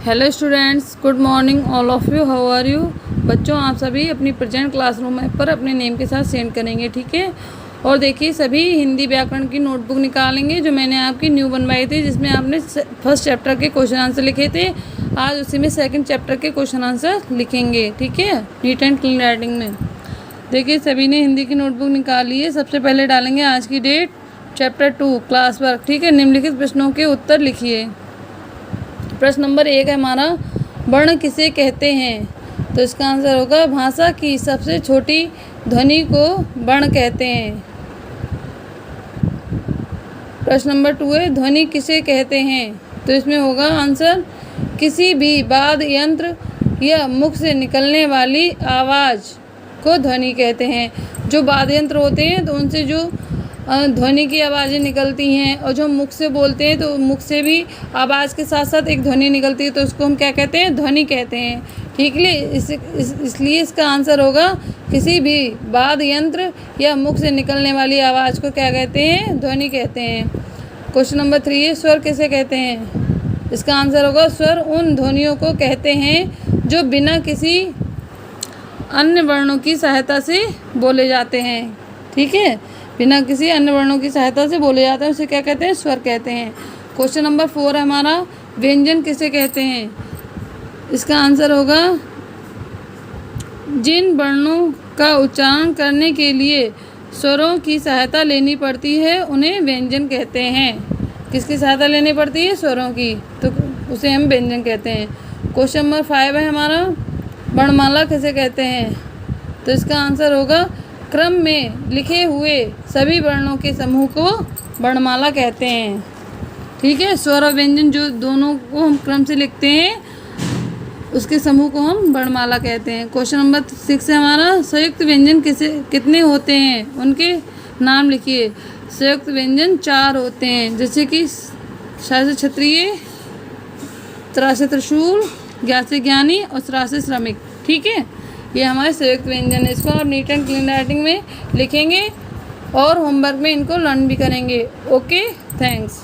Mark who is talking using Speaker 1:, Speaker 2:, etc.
Speaker 1: Hello students, good morning all of you. How are you? बच्चों, आप सभी अपनी प्रेजेंट क्लासरूम ऐप पर अपने नेम के साथ सेंड करेंगे, ठीक है। और देखिए, सभी हिंदी व्याकरण की नोटबुक निकालेंगे जो मैंने आपकी न्यू बनवाई थी, जिसमें आपने फर्स्ट चैप्टर के क्वेश्चन आंसर लिखे थे। आज उसी में सेकंड चैप्टर के क्वेश्चन आंसर लिखेंगे, ठीक है, नीट एंड क्लीन राइटिंग में। देखिए, सभी ने हिंदी की नोटबुक निकाली है। सबसे पहले डालेंगे आज की डेट, चैप्टर 2 क्लास वर्क, ठीक है। निम्नलिखित प्रश्नों के उत्तर लिखिए। प्रश्न नंबर 1 है हमारा, वर्ण किसे कहते हैं? तो इसका आंसर होगा भाषा की सबसे छोटी ध्वनि को वर्ण कहते हैं। प्रश्न नंबर 2 है, ध्वनि किसे कहते हैं? तो इसमें होगा आंसर किसी भी वाद्य यंत्र या मुख से निकलने वाली आवाज़ को ध्वनि कहते हैं। जो वाद्य यंत्र होते हैं तो उनसे जो ध्वनि की आवाज़ें निकलती हैं, और जो मुख से बोलते हैं तो मुख से भी आवाज़ के साथ साथ एक ध्वनि निकलती है, तो उसको हम क्या कहते हैं? ध्वनि कहते हैं, ठीक है। इसलिए इसका आंसर होगा किसी भी वाद्य यंत्र या मुख से निकलने वाली आवाज़ को क्या कहते हैं? ध्वनि कहते हैं। क्वेश्चन नंबर 3 है, स्वर किसे कहते हैं? इसका आंसर होगा स्वर उन ध्वनियों को कहते हैं जो बिना किसी अन्य वर्णों की सहायता से बोले जाते हैं, ठीक है। बिना किसी अन्य वर्णों की सहायता से बोले जाते हैं, उसे क्या कहते हैं? स्वर कहते हैं। क्वेश्चन नंबर 4 है हमारा, व्यंजन किसे कहते हैं? इसका आंसर होगा जिन वर्णों का उच्चारण करने के लिए स्वरों की सहायता लेनी पड़ती है उन्हें व्यंजन कहते हैं। किसकी सहायता लेनी पड़ती है? स्वरों की, तो उसे हम व्यंजन कहते हैं। क्वेश्चन नंबर 5 है हमारा, वर्णमाला किसे कहते हैं? तो इसका आंसर होगा क्रम में लिखे हुए सभी वर्णों के समूह को वर्णमाला कहते हैं, ठीक है। स्वर और व्यंजन जो दोनों को हम क्रम से लिखते हैं उसके समूह को हम वर्णमाला कहते हैं। क्वेश्चन नंबर 6 है हमारा, संयुक्त व्यंजन कितने होते हैं? उनके नाम लिखिए। संयुक्त व्यंजन 4 होते हैं, जैसे कि श से क्षत्रिय, त्रा से त्रिशूल, ज्ञा से ज्ञानी और श्रा से श्रमिक, ठीक है। ये हमारे संयुक्त व्यंजन है। इसको आप नीट एंड क्लीन राइटिंग में लिखेंगे और होमवर्क में इनको लर्न भी करेंगे। Okay, thanks.